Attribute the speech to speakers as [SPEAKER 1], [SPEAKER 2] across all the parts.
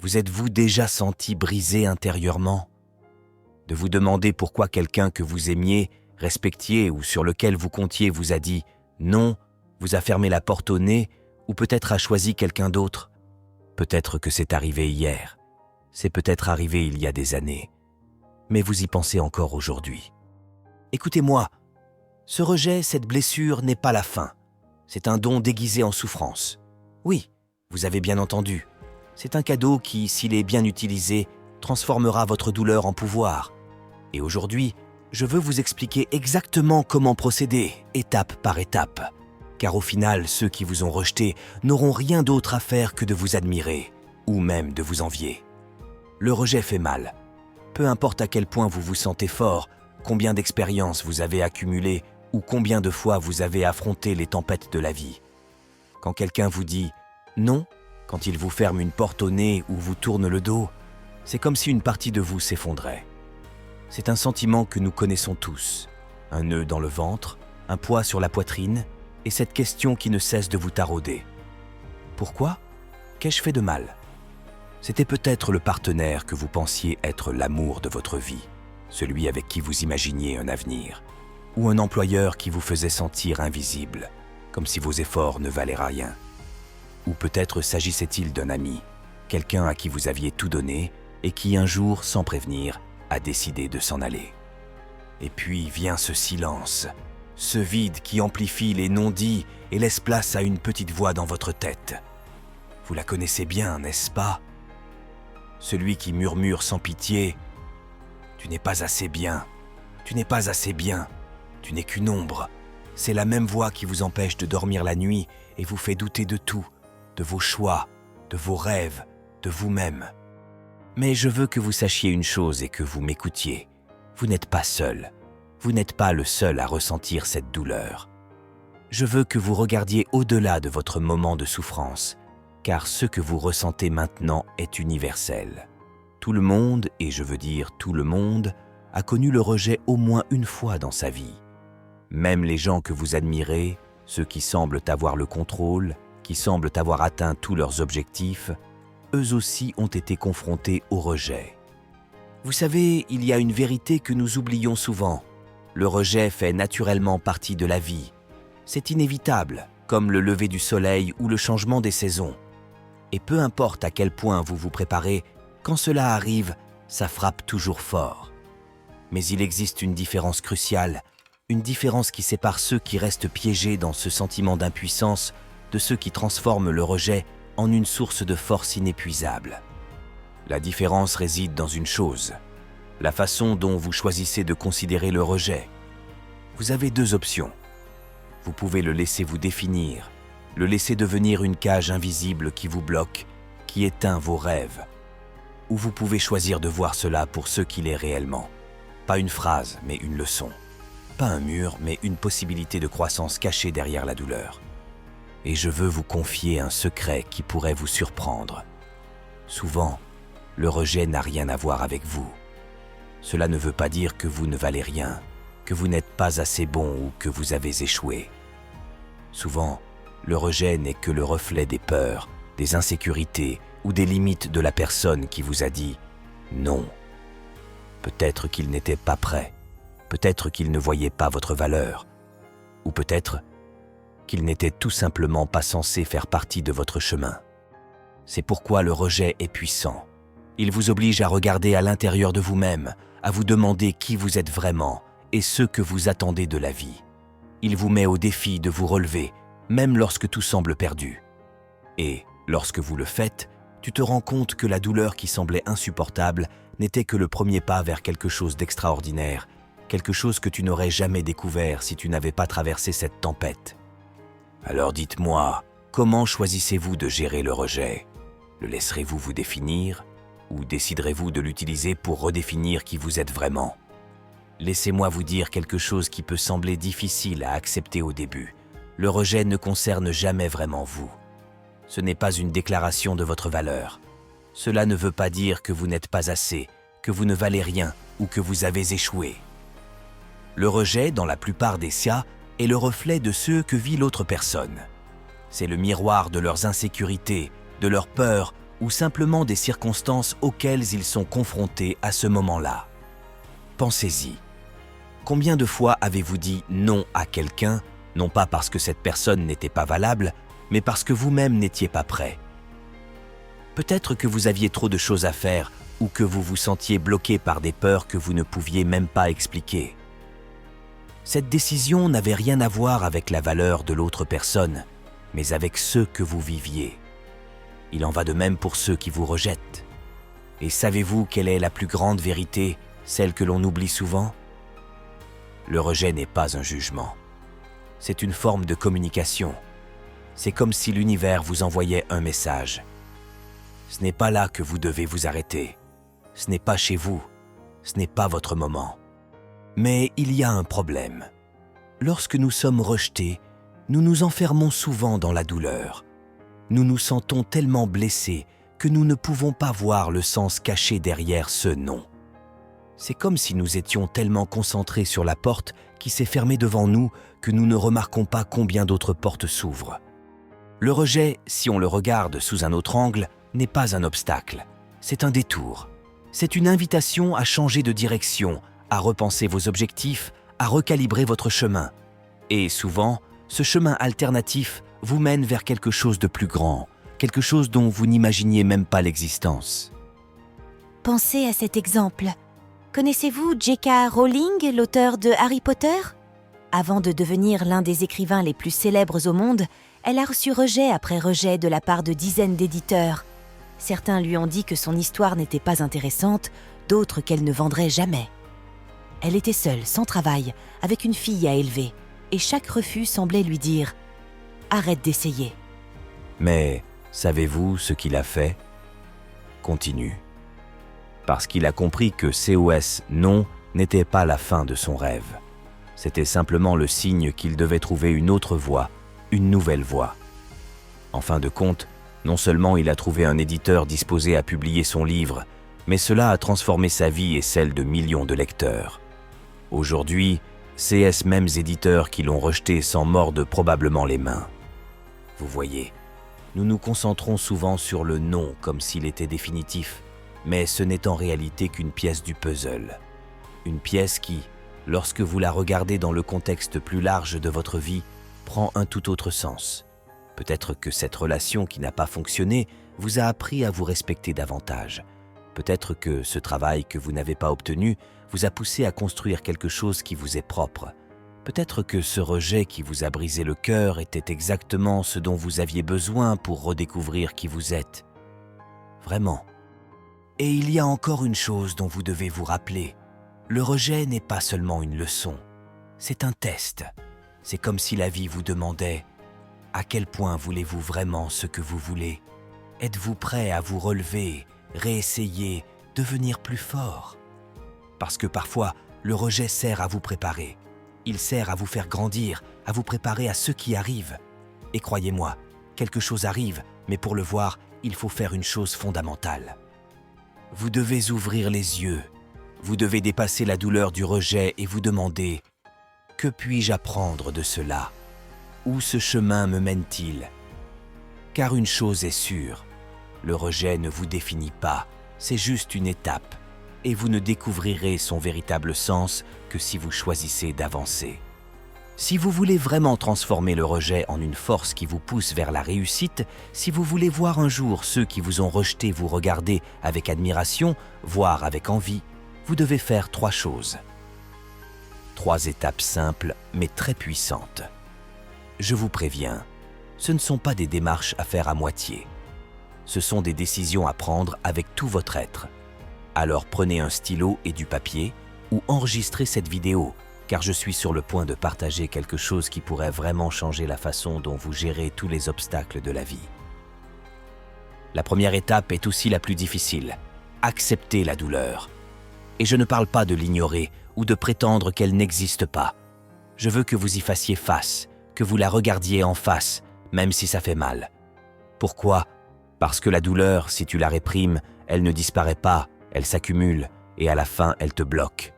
[SPEAKER 1] Vous êtes-vous déjà senti brisé intérieurement? De vous demander pourquoi quelqu'un que vous aimiez, respectiez ou sur lequel vous comptiez vous a dit non, vous a fermé la porte au nez ou peut-être a choisi quelqu'un d'autre? Peut-être que c'est arrivé hier, c'est peut-être arrivé il y a des années, mais vous y pensez encore aujourd'hui. Écoutez-moi, ce rejet, cette blessure n'est pas la fin. C'est un don déguisé en souffrance. Oui, vous avez bien entendu. C'est un cadeau qui, s'il est bien utilisé, transformera votre douleur en pouvoir. Et aujourd'hui, je veux vous expliquer exactement comment procéder, étape par étape. Car au final, ceux qui vous ont rejeté n'auront rien d'autre à faire que de vous admirer, ou même de vous envier. Le rejet fait mal. Peu importe à quel point vous vous sentez fort, combien d'expériences vous avez accumulées, ou combien de fois vous avez affronté les tempêtes de la vie. Quand quelqu'un vous dit « non », quand il vous ferme une porte au nez ou vous tourne le dos, c'est comme si une partie de vous s'effondrait. C'est un sentiment que nous connaissons tous. Un nœud dans le ventre, un poids sur la poitrine, et cette question qui ne cesse de vous tarauder. Pourquoi? Qu'ai-je fait de mal? C'était peut-être le partenaire que vous pensiez être l'amour de votre vie, celui avec qui vous imaginiez un avenir, ou un employeur qui vous faisait sentir invisible, comme si vos efforts ne valaient rien. Ou peut-être s'agissait-il d'un ami, quelqu'un à qui vous aviez tout donné et qui un jour, sans prévenir, a décidé de s'en aller. Et puis vient ce silence, ce vide qui amplifie les non-dits et laisse place à une petite voix dans votre tête. Vous la connaissez bien, n'est-ce pas? Celui qui murmure sans pitié « Tu n'es pas assez bien, tu n'es pas assez bien, tu n'es qu'une ombre ». C'est la même voix qui vous empêche de dormir la nuit et vous fait douter de tout, de vos choix, de vos rêves, de vous-même. Mais je veux que vous sachiez une chose et que vous m'écoutiez. Vous n'êtes pas seul. Vous n'êtes pas le seul à ressentir cette douleur. Je veux que vous regardiez au-delà de votre moment de souffrance, car ce que vous ressentez maintenant est universel. Tout le monde, et je veux dire tout le monde, a connu le rejet au moins une fois dans sa vie. Même les gens que vous admirez, ceux qui semblent avoir le contrôle, qui semblent avoir atteint tous leurs objectifs, eux aussi ont été confrontés au rejet. Vous savez, il y a une vérité que nous oublions souvent. Le rejet fait naturellement partie de la vie. C'est inévitable, comme le lever du soleil ou le changement des saisons. Et peu importe à quel point vous vous préparez, quand cela arrive, ça frappe toujours fort. Mais il existe une différence cruciale, une différence qui sépare ceux qui restent piégés dans ce sentiment d'impuissance de ceux qui transforment le rejet en une source de force inépuisable. La différence réside dans une chose, la façon dont vous choisissez de considérer le rejet. Vous avez deux options. Vous pouvez le laisser vous définir, le laisser devenir une cage invisible qui vous bloque, qui éteint vos rêves. Ou vous pouvez choisir de voir cela pour ce qu'il est réellement. Pas une phrase, mais une leçon. Pas un mur, mais une possibilité de croissance cachée derrière la douleur. Et je veux vous confier un secret qui pourrait vous surprendre. Souvent, le rejet n'a rien à voir avec vous. Cela ne veut pas dire que vous ne valez rien, que vous n'êtes pas assez bon ou que vous avez échoué. Souvent, le rejet n'est que le reflet des peurs, des insécurités ou des limites de la personne qui vous a dit « non ». Peut-être qu'il n'était pas prêt, peut-être qu'il ne voyait pas votre valeur, ou peut-être qu'il n'était tout simplement pas censé faire partie de votre chemin. C'est pourquoi le rejet est puissant. Il vous oblige à regarder à l'intérieur de vous-même, à vous demander qui vous êtes vraiment et ce que vous attendez de la vie. Il vous met au défi de vous relever, même lorsque tout semble perdu. Et, lorsque vous le faites, tu te rends compte que la douleur qui semblait insupportable n'était que le premier pas vers quelque chose d'extraordinaire, quelque chose que tu n'aurais jamais découvert si tu n'avais pas traversé cette tempête. Alors dites-moi, comment choisissez-vous de gérer le rejet? Le laisserez-vous vous définir ou déciderez-vous de l'utiliser pour redéfinir qui vous êtes vraiment? Laissez-moi vous dire quelque chose qui peut sembler difficile à accepter au début. Le rejet ne concerne jamais vraiment vous. Ce n'est pas une déclaration de votre valeur. Cela ne veut pas dire que vous n'êtes pas assez, que vous ne valez rien ou que vous avez échoué. Le rejet, dans la plupart des cas, est le reflet de ce que vit l'autre personne. C'est le miroir de leurs insécurités, de leurs peurs ou simplement des circonstances auxquelles ils sont confrontés à ce moment-là. Pensez-y. Combien de fois avez-vous dit non à quelqu'un, non pas parce que cette personne n'était pas valable, mais parce que vous-même n'étiez pas prêt? Peut-être que vous aviez trop de choses à faire ou que vous vous sentiez bloqué par des peurs que vous ne pouviez même pas expliquer. Cette décision n'avait rien à voir avec la valeur de l'autre personne, mais avec ce que vous viviez. Il en va de même pour ceux qui vous rejettent. Et savez-vous quelle est la plus grande vérité, celle que l'on oublie souvent? Le rejet n'est pas un jugement. C'est une forme de communication. C'est comme si l'univers vous envoyait un message. Ce n'est pas là que vous devez vous arrêter. Ce n'est pas chez vous. Ce n'est pas votre moment. Mais il y a un problème. Lorsque nous sommes rejetés, nous nous enfermons souvent dans la douleur. Nous nous sentons tellement blessés que nous ne pouvons pas voir le sens caché derrière ce non. C'est comme si nous étions tellement concentrés sur la porte qui s'est fermée devant nous que nous ne remarquons pas combien d'autres portes s'ouvrent. Le rejet, si on le regarde sous un autre angle, n'est pas un obstacle, c'est un détour. C'est une invitation à changer de direction, à repenser vos objectifs, à recalibrer votre chemin. Et souvent, ce chemin alternatif vous mène vers quelque chose de plus grand, quelque chose dont vous n'imaginiez même pas l'existence.
[SPEAKER 2] Pensez à cet exemple. Connaissez-vous J.K. Rowling, l'auteur de Harry Potter? Avant de devenir l'un des écrivains les plus célèbres au monde, elle a reçu rejet après rejet de la part de dizaines d'éditeurs. Certains lui ont dit que son histoire n'était pas intéressante, d'autres qu'elle ne vendrait jamais. Elle était seule, sans travail, avec une fille à élever, et chaque refus semblait lui dire « Arrête d'essayer ».
[SPEAKER 1] Mais savez-vous ce qu'il a fait? Continue. Parce qu'il a compris que COS non n'était pas la fin de son rêve. C'était simplement le signe qu'il devait trouver une autre voie, une nouvelle voie. En fin de compte, non seulement il a trouvé un éditeur disposé à publier son livre, mais cela a transformé sa vie et celle de millions de lecteurs. Aujourd'hui, ces mêmes éditeurs qui l'ont rejeté s'en mordent probablement les mains. Vous voyez, nous nous concentrons souvent sur le non comme s'il était définitif, mais ce n'est en réalité qu'une pièce du puzzle. Une pièce qui, lorsque vous la regardez dans le contexte plus large de votre vie, prend un tout autre sens. Peut-être que cette relation qui n'a pas fonctionné vous a appris à vous respecter davantage. Peut-être que ce travail que vous n'avez pas obtenu vous a poussé à construire quelque chose qui vous est propre. Peut-être que ce rejet qui vous a brisé le cœur était exactement ce dont vous aviez besoin pour redécouvrir qui vous êtes. Vraiment. Et il y a encore une chose dont vous devez vous rappeler. Le rejet n'est pas seulement une leçon, c'est un test. C'est comme si la vie vous demandait « À quel point voulez-vous vraiment ce que vous voulez? Êtes-vous prêt à vous relever, réessayer, devenir plus fort ?» Parce que parfois, le rejet sert à vous préparer. Il sert à vous faire grandir, à vous préparer à ce qui arrive. Et croyez-moi, quelque chose arrive, mais pour le voir, il faut faire une chose fondamentale. Vous devez ouvrir les yeux. Vous devez dépasser la douleur du rejet et vous demander « Que puis-je apprendre de cela? Où ce chemin me mène-t-il » Car une chose est sûre, le rejet ne vous définit pas, c'est juste une étape, et vous ne découvrirez son véritable sens que si vous choisissez d'avancer. Si vous voulez vraiment transformer le rejet en une force qui vous pousse vers la réussite, si vous voulez voir un jour ceux qui vous ont rejeté vous regarder avec admiration, voire avec envie, vous devez faire 3 choses. 3 étapes simples mais très puissantes. Je vous préviens, ce ne sont pas des démarches à faire à moitié. Ce sont des décisions à prendre avec tout votre être. Alors prenez un stylo et du papier ou enregistrez cette vidéo, car je suis sur le point de partager quelque chose qui pourrait vraiment changer la façon dont vous gérez tous les obstacles de la vie. La première étape est aussi la plus difficile. Acceptez la douleur. Et je ne parle pas de l'ignorer ou de prétendre qu'elle n'existe pas. Je veux que vous y fassiez face, que vous la regardiez en face, même si ça fait mal. Pourquoi? Parce que la douleur, si tu la réprimes, elle ne disparaît pas, elle s'accumule et à la fin, elle te bloque.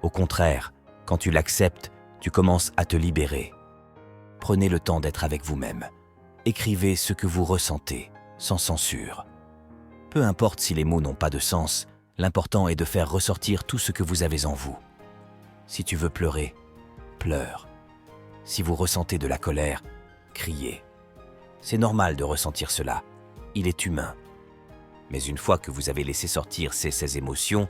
[SPEAKER 1] Au contraire, quand tu l'acceptes, tu commences à te libérer. Prenez le temps d'être avec vous-même. Écrivez ce que vous ressentez, sans censure. Peu importe si les mots n'ont pas de sens, l'important est de faire ressortir tout ce que vous avez en vous. Si tu veux pleurer, pleure. Si vous ressentez de la colère, criez. C'est normal de ressentir cela, il est humain. Mais une fois que vous avez laissé sortir ces émotions,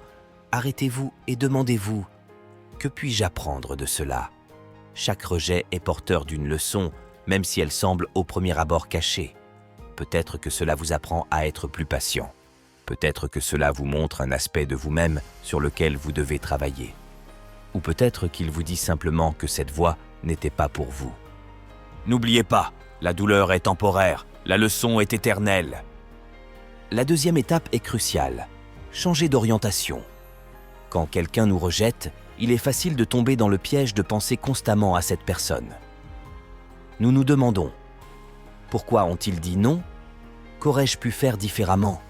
[SPEAKER 1] arrêtez-vous et demandez-vous « Que puis-je apprendre de cela ?» Chaque rejet est porteur d'une leçon, même si elle semble au premier abord cachée. Peut-être que cela vous apprend à être plus patient. Peut-être que cela vous montre un aspect de vous-même sur lequel vous devez travailler. Ou peut-être qu'il vous dit simplement que cette voie n'était pas pour vous. N'oubliez pas, la douleur est temporaire, la leçon est éternelle. La deuxième étape est cruciale. Changer d'orientation. Quand quelqu'un nous rejette, il est facile de tomber dans le piège de penser constamment à cette personne. Nous nous demandons « Pourquoi ont-ils dit non ? Qu'aurais-je pu faire différemment ?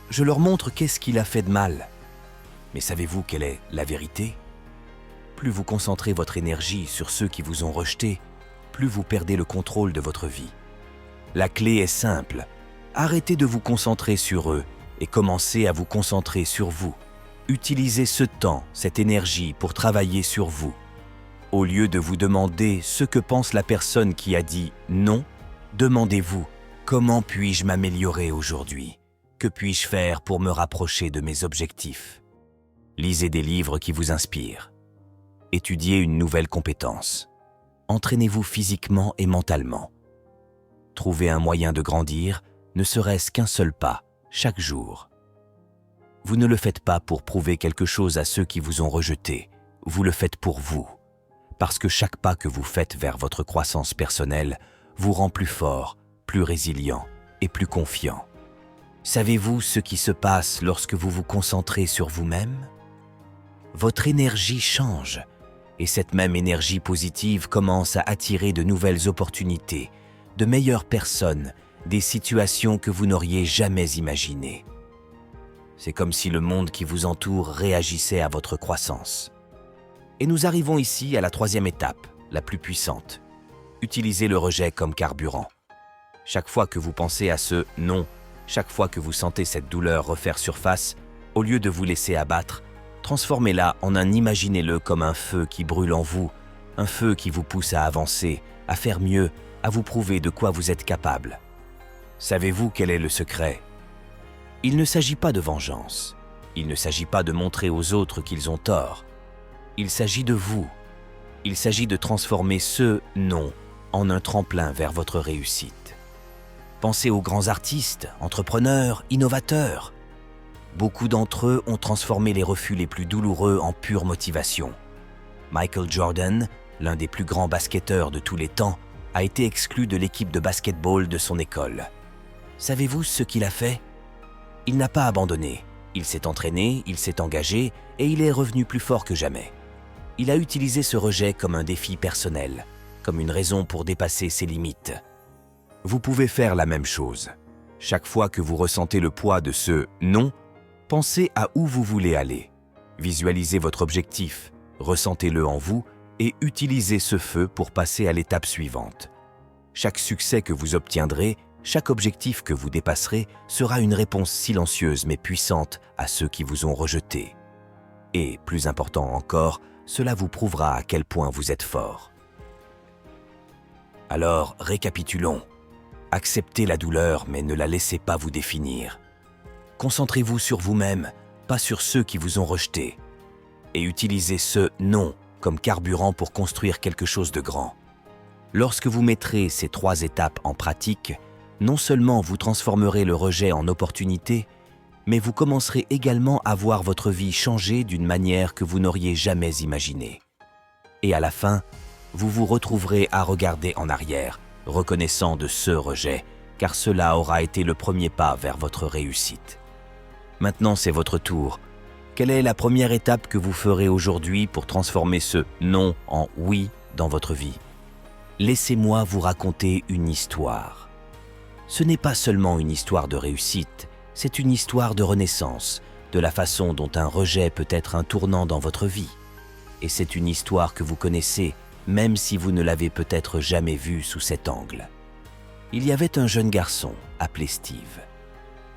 [SPEAKER 1] Je leur montre qu'est-ce qu'il a fait de mal. » Mais savez-vous quelle est la vérité ? Plus vous concentrez votre énergie sur ceux qui vous ont rejeté, plus vous perdez le contrôle de votre vie. La clé est simple. Arrêtez de vous concentrer sur eux et commencez à vous concentrer sur vous. Utilisez ce temps, cette énergie pour travailler sur vous. Au lieu de vous demander ce que pense la personne qui a dit non, demandez-vous « Comment puis-je m'améliorer aujourd'hui ? Que puis-je faire pour me rapprocher de mes objectifs ?» Lisez des livres qui vous inspirent. Étudiez une nouvelle compétence. Entraînez-vous physiquement et mentalement. Trouvez un moyen de grandir, ne serait-ce qu'un seul pas, chaque jour. Vous ne le faites pas pour prouver quelque chose à ceux qui vous ont rejeté, vous le faites pour vous. Parce que chaque pas que vous faites vers votre croissance personnelle vous rend plus fort, plus résilient et plus confiant. Savez-vous ce qui se passe lorsque vous vous concentrez sur vous-même ? Votre énergie change, et cette même énergie positive commence à attirer de nouvelles opportunités, de meilleures personnes, des situations que vous n'auriez jamais imaginées. C'est comme si le monde qui vous entoure réagissait à votre croissance. Et nous arrivons ici à la troisième étape, la plus puissante. Utilisez le rejet comme carburant. Chaque fois que vous pensez à ce « non », chaque fois que vous sentez cette douleur refaire surface, au lieu de vous laisser abattre, transformez-la en un imaginez-le comme un feu qui brûle en vous, un feu qui vous pousse à avancer, à faire mieux, à vous prouver de quoi vous êtes capable. Savez-vous quel est le secret ? Il ne s'agit pas de vengeance. Il ne s'agit pas de montrer aux autres qu'ils ont tort. Il s'agit de vous. Il s'agit de transformer ce « non » en un tremplin vers votre réussite. Pensez aux grands artistes, entrepreneurs, innovateurs. Beaucoup d'entre eux ont transformé les refus les plus douloureux en pure motivation. Michael Jordan, l'un des plus grands basketteurs de tous les temps, a été exclu de l'équipe de basketball de son école. Savez-vous ce qu'il a fait ? Il n'a pas abandonné. Il s'est entraîné, il s'est engagé et il est revenu plus fort que jamais. Il a utilisé ce rejet comme un défi personnel, comme une raison pour dépasser ses limites. Vous pouvez faire la même chose. Chaque fois que vous ressentez le poids de ce « non », pensez à où vous voulez aller. Visualisez votre objectif, ressentez-le en vous et utilisez ce feu pour passer à l'étape suivante. Chaque succès que vous obtiendrez, chaque objectif que vous dépasserez sera une réponse silencieuse mais puissante à ceux qui vous ont rejeté. Et, plus important encore, cela vous prouvera à quel point vous êtes fort. Alors, récapitulons. Acceptez la douleur, mais ne la laissez pas vous définir. Concentrez-vous sur vous-même, pas sur ceux qui vous ont rejeté. Et utilisez ce « non » comme carburant pour construire quelque chose de grand. Lorsque vous mettrez ces 3 étapes en pratique, non seulement vous transformerez le rejet en opportunité, mais vous commencerez également à voir votre vie changer d'une manière que vous n'auriez jamais imaginée. Et à la fin, vous vous retrouverez à regarder en arrière, reconnaissant de ce rejet, car cela aura été le premier pas vers votre réussite. Maintenant, c'est votre tour. Quelle est la première étape que vous ferez aujourd'hui pour transformer ce « non » en « oui » dans votre vie ? Laissez-moi vous raconter une histoire. Ce n'est pas seulement une histoire de réussite, c'est une histoire de renaissance, de la façon dont un rejet peut être un tournant dans votre vie. Et c'est une histoire que vous connaissez, même si vous ne l'avez peut-être jamais vue sous cet angle. Il y avait un jeune garçon appelé Steve.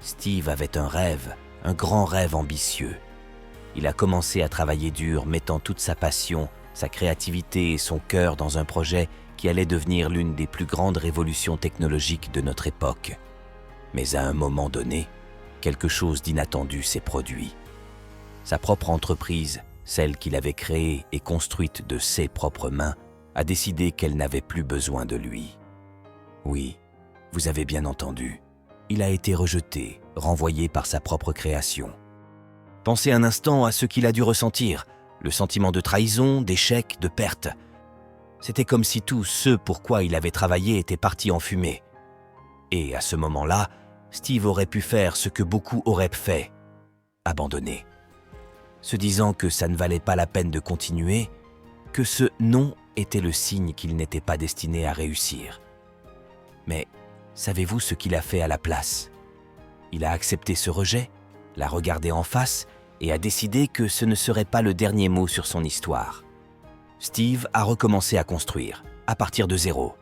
[SPEAKER 1] Steve avait un rêve, un grand rêve ambitieux. Il a commencé à travailler dur, mettant toute sa passion, sa créativité et son cœur dans un projet qui allait devenir l'une des plus grandes révolutions technologiques de notre époque. Mais à un moment donné, quelque chose d'inattendu s'est produit. Sa propre entreprise, celle qu'il avait créée et construite de ses propres mains, a décidé qu'elle n'avait plus besoin de lui. Oui, vous avez bien entendu, il a été rejeté, renvoyé par sa propre création. Pensez un instant à ce qu'il a dû ressentir, le sentiment de trahison, d'échec, de perte. C'était comme si tout ce pour quoi il avait travaillé était parti en fumée. Et à ce moment-là, Steve aurait pu faire ce que beaucoup auraient fait, abandonner. Se disant que ça ne valait pas la peine de continuer, que ce non était le signe qu'il n'était pas destiné à réussir. Mais savez-vous ce qu'il a fait à la place? Il a accepté ce rejet, l'a regardé en face et a décidé que ce ne serait pas le dernier mot sur son histoire. Steve a recommencé à construire, à partir de zéro.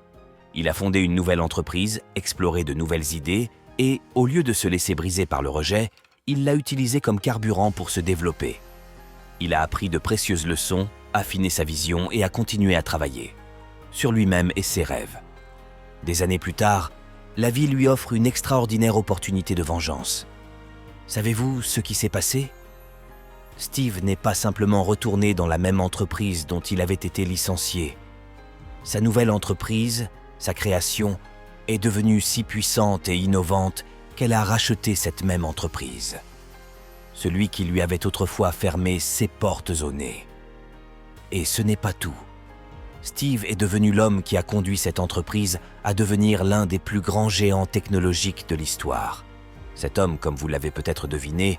[SPEAKER 1] Il a fondé une nouvelle entreprise, exploré de nouvelles idées et, au lieu de se laisser briser par le rejet, il l'a utilisé comme carburant pour se développer. Il a appris de précieuses leçons, affiné sa vision et a continué à travailler sur lui-même et ses rêves. Des années plus tard, la vie lui offre une extraordinaire opportunité de vengeance. Savez-vous ce qui s'est passé? Steve n'est pas simplement retourné dans la même entreprise dont il avait été licencié. Sa nouvelle entreprise, sa création, est devenue si puissante et innovante qu'elle a racheté cette même entreprise. Celui qui lui avait autrefois fermé ses portes au nez. Et ce n'est pas tout. Steve est devenu l'homme qui a conduit cette entreprise à devenir l'un des plus grands géants technologiques de l'histoire. Cet homme, comme vous l'avez peut-être deviné,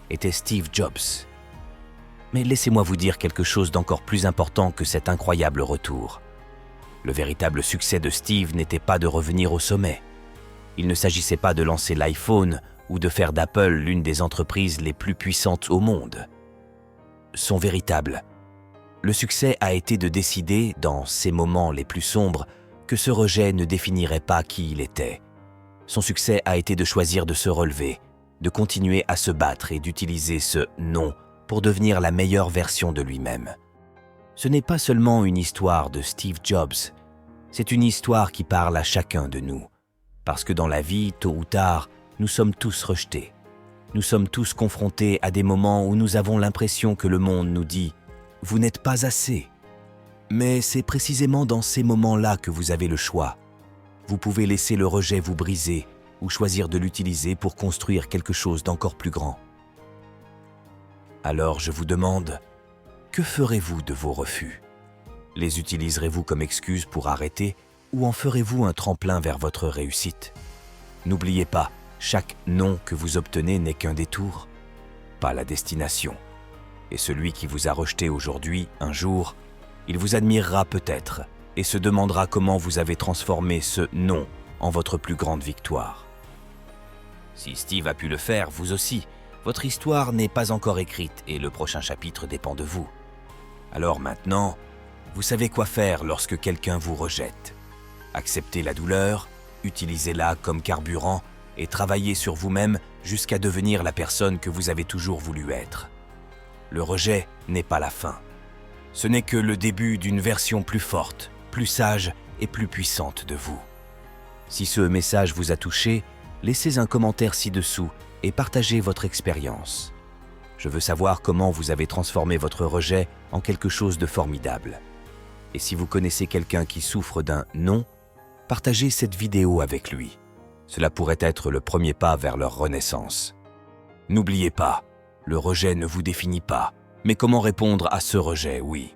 [SPEAKER 1] était Steve Jobs. Mais laissez-moi vous dire quelque chose d'encore plus important que cet incroyable retour. Le véritable succès de Steve n'était pas de revenir au sommet. Il ne s'agissait pas de lancer l'iPhone ou de faire d'Apple l'une des entreprises les plus puissantes au monde. Le succès a été de décider, dans ces moments les plus sombres, que ce rejet ne définirait pas qui il était. Son succès a été de choisir de se relever, de continuer à se battre et d'utiliser ce « non » pour devenir la meilleure version de lui-même. Ce n'est pas seulement une histoire de Steve Jobs, c'est une histoire qui parle à chacun de nous. Parce que dans la vie, tôt ou tard, nous sommes tous rejetés. Nous sommes tous confrontés à des moments où nous avons l'impression que le monde nous dit « Vous n'êtes pas assez ». Mais c'est précisément dans ces moments-là que vous avez le choix. Vous pouvez laisser le rejet vous briser ou choisir de l'utiliser pour construire quelque chose d'encore plus grand. Alors je vous demande, que ferez-vous de vos refus? Les utiliserez-vous comme excuse pour arrêter ou en ferez-vous un tremplin vers votre réussite? N'oubliez pas, chaque non que vous obtenez n'est qu'un détour, pas la destination. Et celui qui vous a rejeté aujourd'hui, un jour, il vous admirera peut-être et se demandera comment vous avez transformé ce non en votre plus grande victoire. Si Steve a pu le faire, vous aussi. Votre histoire n'est pas encore écrite et le prochain chapitre dépend de vous. Alors maintenant, vous savez quoi faire lorsque quelqu'un vous rejette. Acceptez la douleur, utilisez-la comme carburant et travaillez sur vous-même jusqu'à devenir la personne que vous avez toujours voulu être. Le rejet n'est pas la fin. Ce n'est que le début d'une version plus forte, plus sage et plus puissante de vous. Si ce message vous a touché, laissez un commentaire ci-dessous et partagez votre expérience. Je veux savoir comment vous avez transformé votre rejet en quelque chose de formidable. Et si vous connaissez quelqu'un qui souffre d'un non, partagez cette vidéo avec lui. Cela pourrait être le premier pas vers leur renaissance. N'oubliez pas, le rejet ne vous définit pas, mais comment répondre à ce rejet, oui.